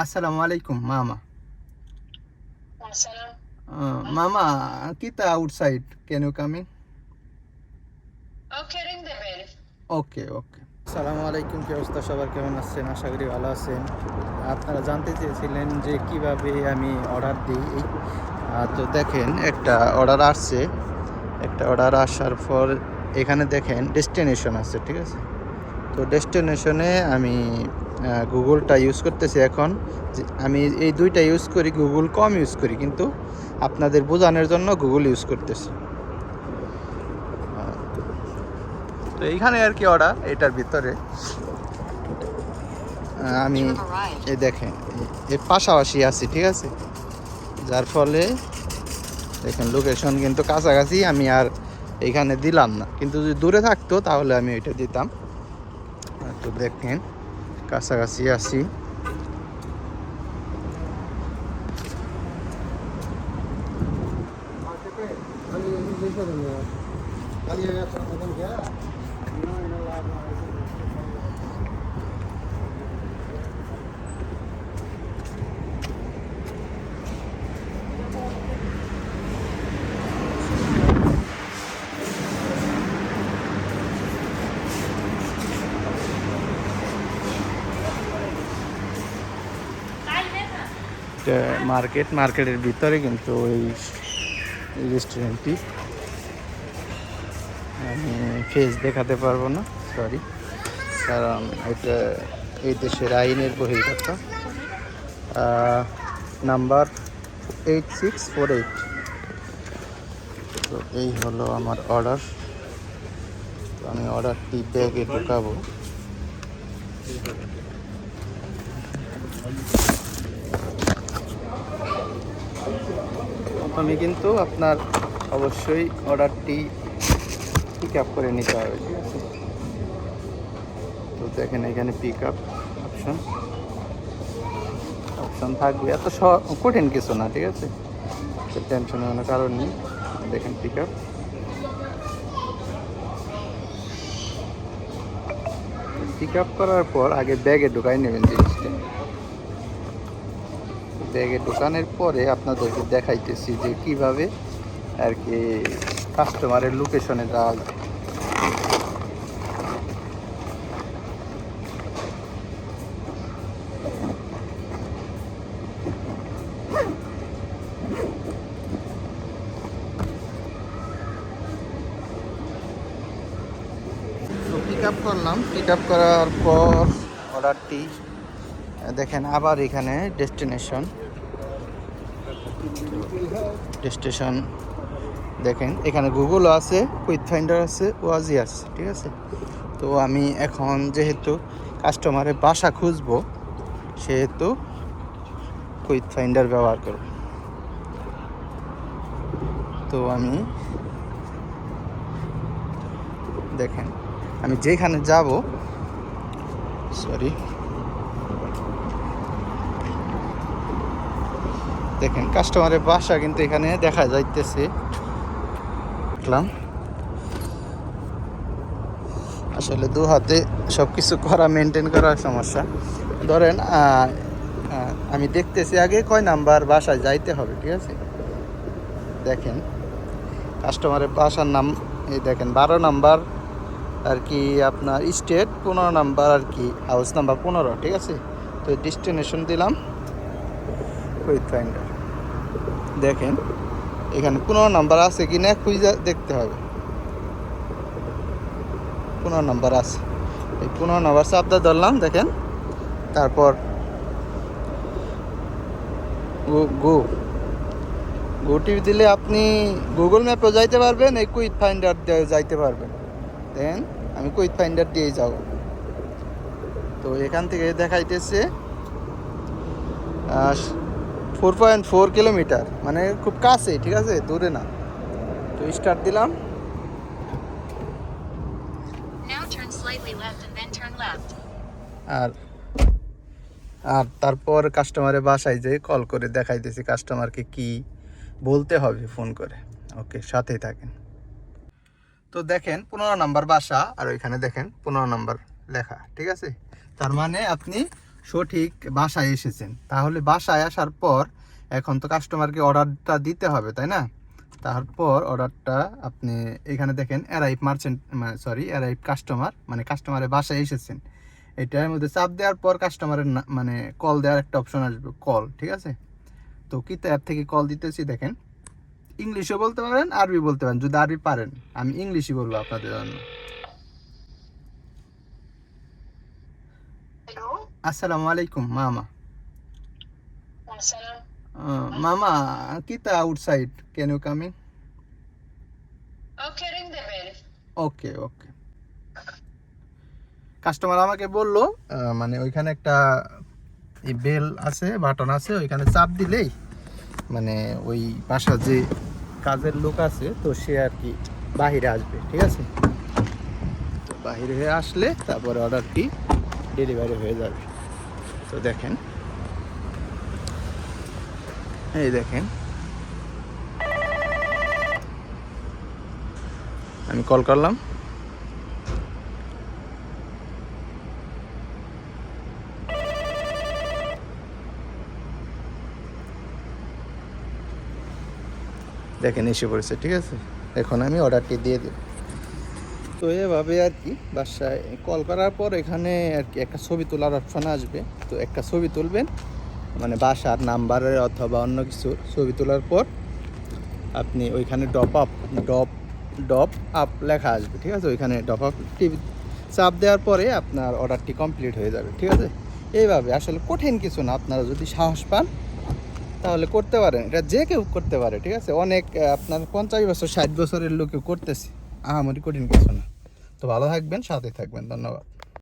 Assalamu alaikum, Mama. Salam. Mama, kita outside. Can you come in? Okay, ring the bell. ওকে ওকে। আসসালামু আলাইকুম, কি অবস্থা সবার, কেমন আছেন? আশা করি ভালো আছেন। আপনারা জানতে চেয়েছিলেন যে কিভাবে আমি অর্ডার দিই। তো দেখেন একটা অর্ডার আসছে, একটা অর্ডার আসার পর এখানে দেখেন ডেস্টিনেশন আছে, ঠিক আছে? তো ডেস্টিনেশনে আমি গুগলটা ইউজ করতেছি এখন। আমি এই দুইটা ইউজ করি, গুগল কম ইউজ করি, কিন্তু আপনাদের বোঝানোর জন্য গুগল ইউজ করতেছি। তো এইখানে আর কি অর্ডার, এটার ভিতরে আমি এই দেখেন এর পাশাপাশি আছি, ঠিক আছে? যার ফলে দেখেন লোকেশন কিন্তু কাছাকাছি, আমি আর এইখানে দিলাম না, কিন্তু যদি দূরে থাকতো তাহলে আমি ওইটা দিতাম। তো দেখেন কাছাকাছি আছি। মার্কেটের ভিতরে কিন্তু এই রেস্টুরেন্টটি। আমি ফেস দেখাতে পারবো না, সরি, কারণ এটা এই দেশের আইনের বহির্গত। নাম্বার 8648। তো এই হলো আমার অর্ডার। তো আমি অর্ডারটি ব্যাগে ঢোকাবো। প্রথমে কিন্তু আপনার অবশ্যই অর্ডারটি পিক আপ করে নিতে হবে, ঠিক আছে? তো দেখেন এখানে পিক আপ অপশন থাকবে, এত কঠিন কিছু না, ঠিক আছে? তো টেনশনের কোনো কারণ নেই। দেখেন পিক আপ করার পর আগে ব্যাগে ঢুকাই নেবেন জিনিসটা। ব্যাগে ঢোকানোর পরে আপনাদেরকে দেখাইতেছি যে কিভাবে আর কি কাস্টমারের লোকেশনে যাওয়া যায়। তো পিক আপ করলাম, পিক আপ করার পর অর্ডারটি দেখেন আবার এখানে ডেস্টিনেশন দেখেন, এখানে গুগলও আছে, কুইক ফাইন্ডার আছে, ওয়াজি আছে, ঠিক আছে? তো আমি এখন যেহেতু কাস্টমারের বাসা খুঁজবো, সেহেতু কুইক ফাইন্ডার ব্যবহার করব। তো আমি দেখেন আমি যেখানে যাব, সরি, দেখেন কাস্টমারের বাসা কিন্তু এখানে দেখা যাইতেছে। দেখলাম আসলে দু হাতে সব কিছু করা, মেনটেন করার সমস্যা। ধরেন আমি দেখতেছি আগে কয় নাম্বার বাসায় যাইতে হবে, ঠিক আছে? দেখেন কাস্টমারের বাসার নাম এই দেখেন 12 নাম্বার আর কি, আপনার স্টেট 15 নাম্বার আর কি, হাউস নাম্বার 15, ঠিক আছে? তো ডেস্টিনেশন দিলাম কুইক ফাইন্ডার। দেখেন এখানে 15 নাম্বার আছে কি না খুঁজে দেখতে হবে। 15 নাম্বার আছে, এই 15 নাম্বার চাপটা ধরলাম, দেখেন। তারপর গো টিভি দিলে আপনি গুগল ম্যাপেও যাইতে পারবেন, এই কুইক ফাইন্ডার দিয়ে যাইতে পারবেন। দেন আমি কুইক ফাইন্ডার দিয়েই যাব। তো এখান থেকে দেখাইতেছে 4.4 কিলোমিটার, মানে খুব কাছে, ঠিক আছে? দূরে না। তো স্টার্ট দিলাম। আর আর তারপর কাস্টমারের বাসায় যেয়ে কল করে দেখাইতেছি কাস্টমারকে কি বলতে হবে ফোন করে। ওকে, সাথেই থাকেন। তো দেখেন 15 নাম্বার বাসা, আর ওইখানে দেখেন 15 নাম্বার লেখা, ঠিক আছে? তার মানে আপনি সঠিক বাসায় এসেছেন। তাহলে বাসায় আসার পর এখন তো কাস্টমারকে অর্ডারটা দিতে হবে, তাই না? তারপর অর্ডারটা আপনি এখানে দেখেন arrive merchant, sorry arrive customer, মানে কাস্টমারের বাসায় এসেছেন। এটার মধ্যে চাপ দেওয়ার পর কাস্টমারের মানে কল দেওয়ার একটা অপশন আসবে, কল, ঠিক আছে? তো কিতা অ্যাপ থেকে কল দিতেছি, দেখেন ইংলিশও বলতে পারেন, আরবি বলতে পারেন, যদি আরবি পারেন। আমি ইংলিশই বলবো আপনাদের জন্য। আসসালামু আলাইকুম মামা। Mama, kita outside. Can you come in? Okay, ring the bell. Okay, okay. Customer আমাকে বললো মানে ওইখানে একটা বেল আছে, বাটন আছে, ওইখানে চাপ দিলেই মানে ওই বাসা যে কাজের লোক আছে তো সে আর কি বাহিরে আসবে, ঠিক আছে? তো বাহিরে হয়ে আসলে তারপরে অর্ডারটি ডেলিভারি হয়ে যাবে। তো দেখেন, এই দেখেন আমি কল করলাম, দেখেন এসে পড়েছে, ঠিক আছে? এখন আমি অর্ডারটি দিয়ে দেব। তো এভাবে আর কি বাসায় কল করার পর এখানে আর কি একটা ছবি তোলার অপশন আসবে। তো একটা ছবি তুলবেন, মানে বাসার নাম্বারের অথবা অন্য কিছু ছবি তোলার পর আপনি ওইখানে ডপ আপ লেখা আসবে, ঠিক আছে? ওইখানে ডপ আপ টিভি চাপ দেওয়ার পরে আপনার অর্ডারটি কমপ্লিট হয়ে যাবে, ঠিক আছে? এইভাবে, আসলে কঠিন কিছু না, আপনারা যদি সাহস পান তাহলে করতে পারেন। এটা যে কেউ করতে পারে, ঠিক আছে? অনেক আপনার 50 বছর 60 বছরের লোকেও করতেছে, আহামরি কঠিন কিছু না। তো ভালো থাকবেন, সাথে থাকবেন, ধন্যবাদ।